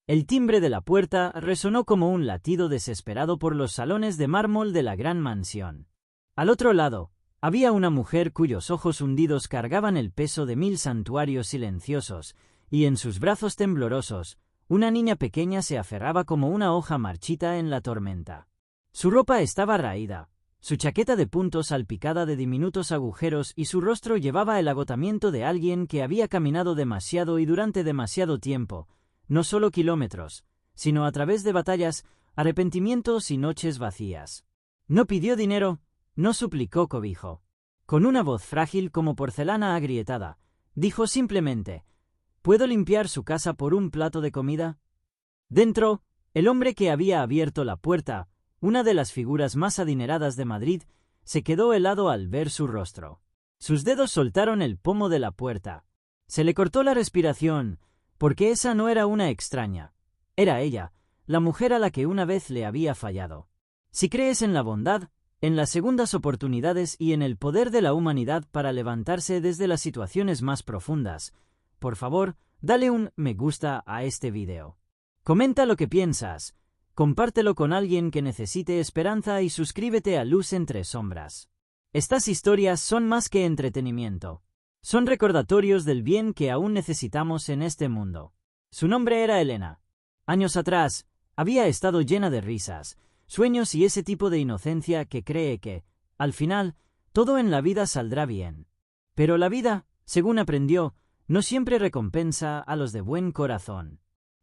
El timbre de la puerta resonó como un latido desesperado por los salones de mármol de la gran mansión. Al otro lado, había una mujer cuyos ojos hundidos cargaban el peso de 1000 santuarios silenciosos, y en sus brazos temblorosos, una niña pequeña se aferraba como una hoja marchita en la tormenta. Su ropa estaba raída, su chaqueta de puntos salpicada de diminutos agujeros y su rostro llevaba el agotamiento de alguien que había caminado demasiado y durante demasiado tiempo, no solo kilómetros, sino a través de batallas, arrepentimientos y noches vacías. No pidió dinero, no suplicó cobijo. Con una voz frágil como porcelana agrietada, dijo simplemente: ¿puedo limpiar su casa por un plato de comida? Dentro, el hombre que había abierto la puerta, una de las figuras más adineradas de Madrid, se quedó helado al ver su rostro. Sus dedos soltaron el pomo de la puerta. Se le cortó la respiración, porque esa no era una extraña. Era ella, la mujer a la que una vez le había fallado. Si crees en la bondad, en las segundas oportunidades y en el poder de la humanidad para levantarse desde las situaciones más profundas, por favor, dale un me gusta a este vídeo. Comenta lo que piensas, compártelo con alguien que necesite esperanza y suscríbete a Luz entre Sombras. Estas historias son más que entretenimiento. Son recordatorios del bien que aún necesitamos en este mundo. Su nombre era Elena. Años atrás, había estado llena de risas, sueños y ese tipo de inocencia que cree que, al final, todo en la vida saldrá bien. Pero la vida, según aprendió, no siempre recompensa a los de buen corazón.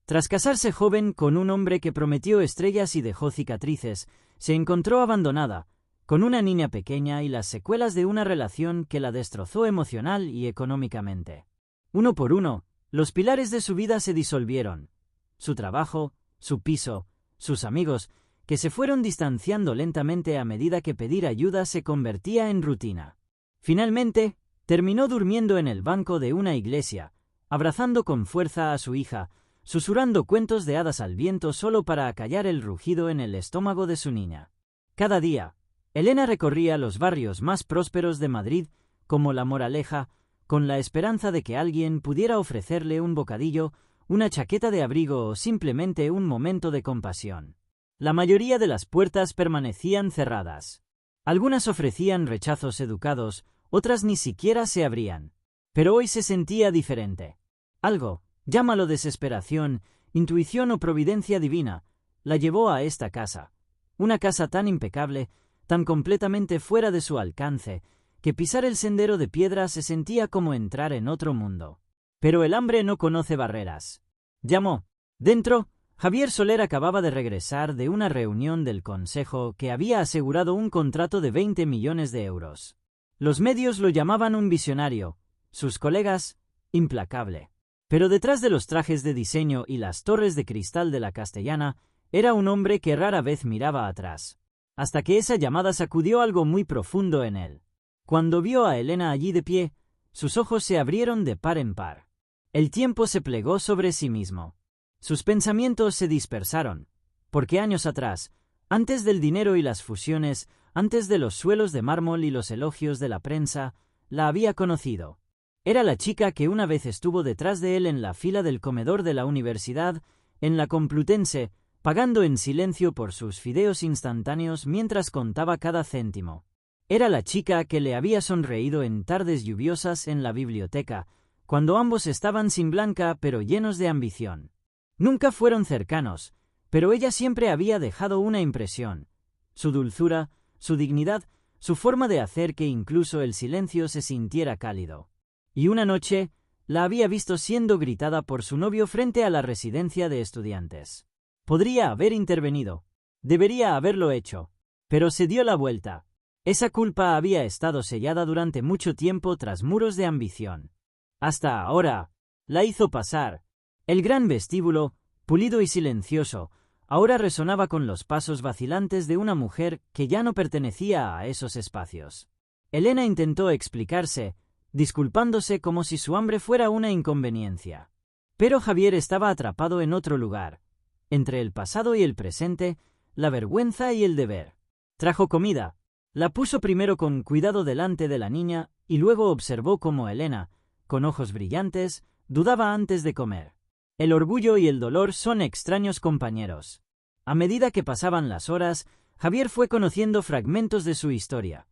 Tras casarse joven con un hombre que prometió estrellas y dejó cicatrices, se encontró abandonada, con una niña pequeña y las secuelas de una relación que la destrozó emocional y económicamente. Uno por uno, los pilares de su vida se disolvieron. Su trabajo, su piso, sus amigos, que se fueron distanciando lentamente a medida que pedir ayuda se convertía en rutina. Finalmente, terminó durmiendo en el banco de una iglesia, abrazando con fuerza a su hija, susurrando cuentos de hadas al viento solo para acallar el rugido en el estómago de su niña. Cada día, Elena recorría los barrios más prósperos de Madrid, como La Moraleja, con la esperanza de que alguien pudiera ofrecerle un bocadillo, una chaqueta de abrigo o simplemente un momento de compasión. La mayoría de las puertas permanecían cerradas. Algunas ofrecían rechazos educados, otras ni siquiera se abrían. Pero hoy se sentía diferente. Algo, llámalo desesperación, intuición o providencia divina, la llevó a esta casa. Una casa tan impecable, tan completamente fuera de su alcance, que pisar el sendero de piedra se sentía como entrar en otro mundo. Pero el hambre no conoce barreras. Llamó. Dentro, Javier Soler acababa de regresar de una reunión del Consejo que había asegurado un contrato de 20 millones de euros. Los medios lo llamaban un visionario, sus colegas, implacable. Pero detrás de los trajes de diseño y las torres de cristal de la Castellana, era un hombre que rara vez miraba atrás. Hasta que esa llamada sacudió algo muy profundo en él. Cuando vio a Elena allí de pie, sus ojos se abrieron de par en par. El tiempo se plegó sobre sí mismo. Sus pensamientos se dispersaron, porque años atrás, antes del dinero y las fusiones, antes de los suelos de mármol y los elogios de la prensa, la había conocido. Era la chica que una vez estuvo detrás de él en la fila del comedor de la universidad, en la Complutense, pagando en silencio por sus fideos instantáneos mientras contaba cada céntimo. Era la chica que le había sonreído en tardes lluviosas en la biblioteca, cuando ambos estaban sin blanca pero llenos de ambición. Nunca fueron cercanos, pero ella siempre había dejado una impresión. Su dulzura, su dignidad, su forma de hacer que incluso el silencio se sintiera cálido. Y una noche, la había visto siendo gritada por su novio frente a la residencia de estudiantes. Podría haber intervenido. Debería haberlo hecho. Pero se dio la vuelta. Esa culpa había estado sellada durante mucho tiempo tras muros de ambición. Hasta ahora, la hizo pasar. El gran vestíbulo, pulido y silencioso, ahora resonaba con los pasos vacilantes de una mujer que ya no pertenecía a esos espacios. Elena intentó explicarse, disculpándose como si su hambre fuera una inconveniencia. Pero Javier estaba atrapado en otro lugar, entre el pasado y el presente, la vergüenza y el deber. Trajo comida. La puso primero con cuidado delante de la niña y luego observó cómo Elena, con ojos brillantes, dudaba antes de comer. El orgullo y el dolor son extraños compañeros. A medida que pasaban las horas, Javier fue conociendo fragmentos de su historia.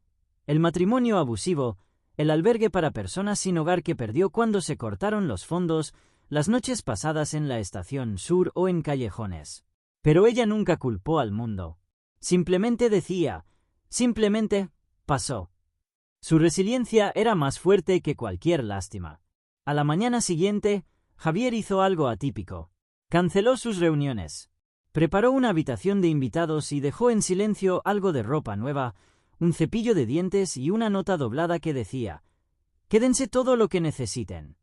El matrimonio abusivo, el albergue para personas sin hogar que perdió cuando se cortaron los fondos, las noches pasadas en la estación sur o en callejones. Pero ella nunca culpó al mundo. Simplemente decía, simplemente pasó. Su resiliencia era más fuerte que cualquier lástima. A la mañana siguiente, Javier hizo algo atípico. Canceló sus reuniones. Preparó una habitación de invitados y dejó en silencio algo de ropa nueva, un cepillo de dientes y una nota doblada que decía: «Quédense todo lo que necesiten».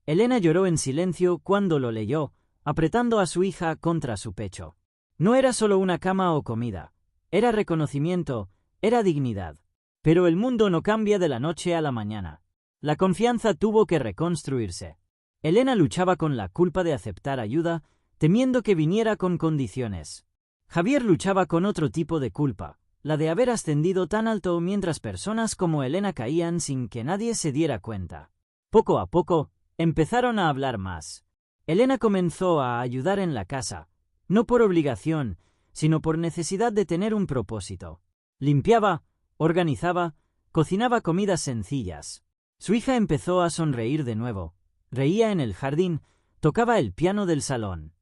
Elena lloró en silencio cuando lo leyó, apretando a su hija contra su pecho. No era solo una cama o comida. Era reconocimiento, era dignidad. Pero el mundo no cambia de la noche a la mañana. La confianza tuvo que reconstruirse. Elena luchaba con la culpa de aceptar ayuda, temiendo que viniera con condiciones. Javier luchaba con otro tipo de culpa, la de haber ascendido tan alto mientras personas como Elena caían sin que nadie se diera cuenta. Poco a poco, empezaron a hablar más. Elena comenzó a ayudar en la casa, no por obligación, sino por necesidad de tener un propósito. Limpiaba, organizaba, cocinaba comidas sencillas. Su hija empezó a sonreír de nuevo. Reía en el jardín, tocaba el piano del salón.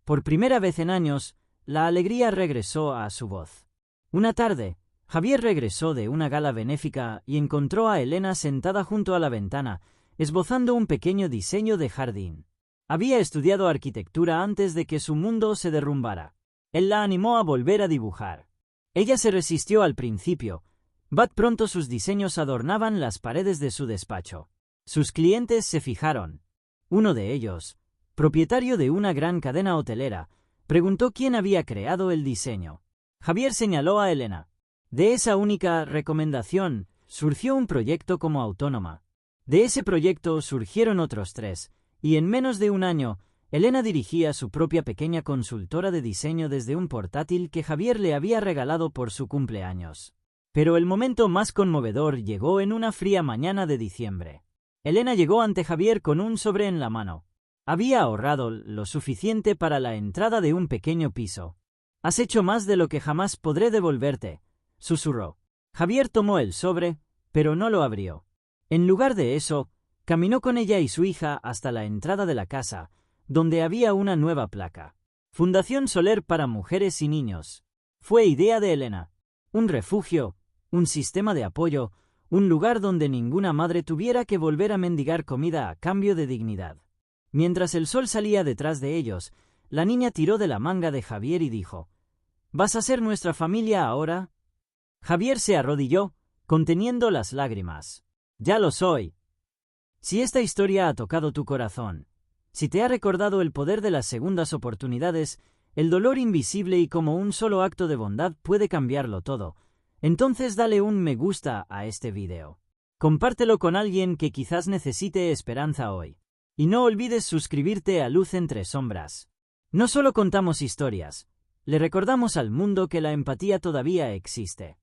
Por primera vez en años, la alegría regresó a su voz. Una tarde, Javier regresó de una gala benéfica y encontró a Elena sentada junto a la ventana, esbozando un pequeño diseño de jardín. Había estudiado arquitectura antes de que su mundo se derrumbara. Él la animó a volver a dibujar. Ella se resistió al principio. Pronto sus diseños adornaban las paredes de su despacho. Sus clientes se fijaron. Uno de ellos, propietario de una gran cadena hotelera, preguntó quién había creado el diseño. Javier señaló a Elena. De esa única recomendación surgió un proyecto como autónoma. De ese proyecto surgieron otros 3, y en menos de un año, Elena dirigía su propia pequeña consultora de diseño desde un portátil que Javier le había regalado por su cumpleaños. Pero el momento más conmovedor llegó en una fría mañana de diciembre. Elena llegó ante Javier con un sobre en la mano. Había ahorrado lo suficiente para la entrada de un pequeño piso. «Has hecho más de lo que jamás podré devolverte», susurró. Javier tomó el sobre, pero no lo abrió. En lugar de eso, caminó con ella y su hija hasta la entrada de la casa, donde había una nueva placa. Fundación Soler para Mujeres y Niños. Fue idea de Elena. Un refugio, un sistema de apoyo, un lugar donde ninguna madre tuviera que volver a mendigar comida a cambio de dignidad. Mientras el sol salía detrás de ellos, la niña tiró de la manga de Javier y dijo: «¿Vas a ser nuestra familia ahora?» Javier se arrodilló, conteniendo las lágrimas. «Ya lo soy». Si esta historia ha tocado tu corazón, si te ha recordado el poder de las segundas oportunidades, el dolor invisible y cómo un solo acto de bondad puede cambiarlo todo, entonces dale un me gusta a este vídeo. Compártelo con alguien que quizás necesite esperanza hoy. Y no olvides suscribirte a Luz entre Sombras. No solo contamos historias, le recordamos al mundo que la empatía todavía existe.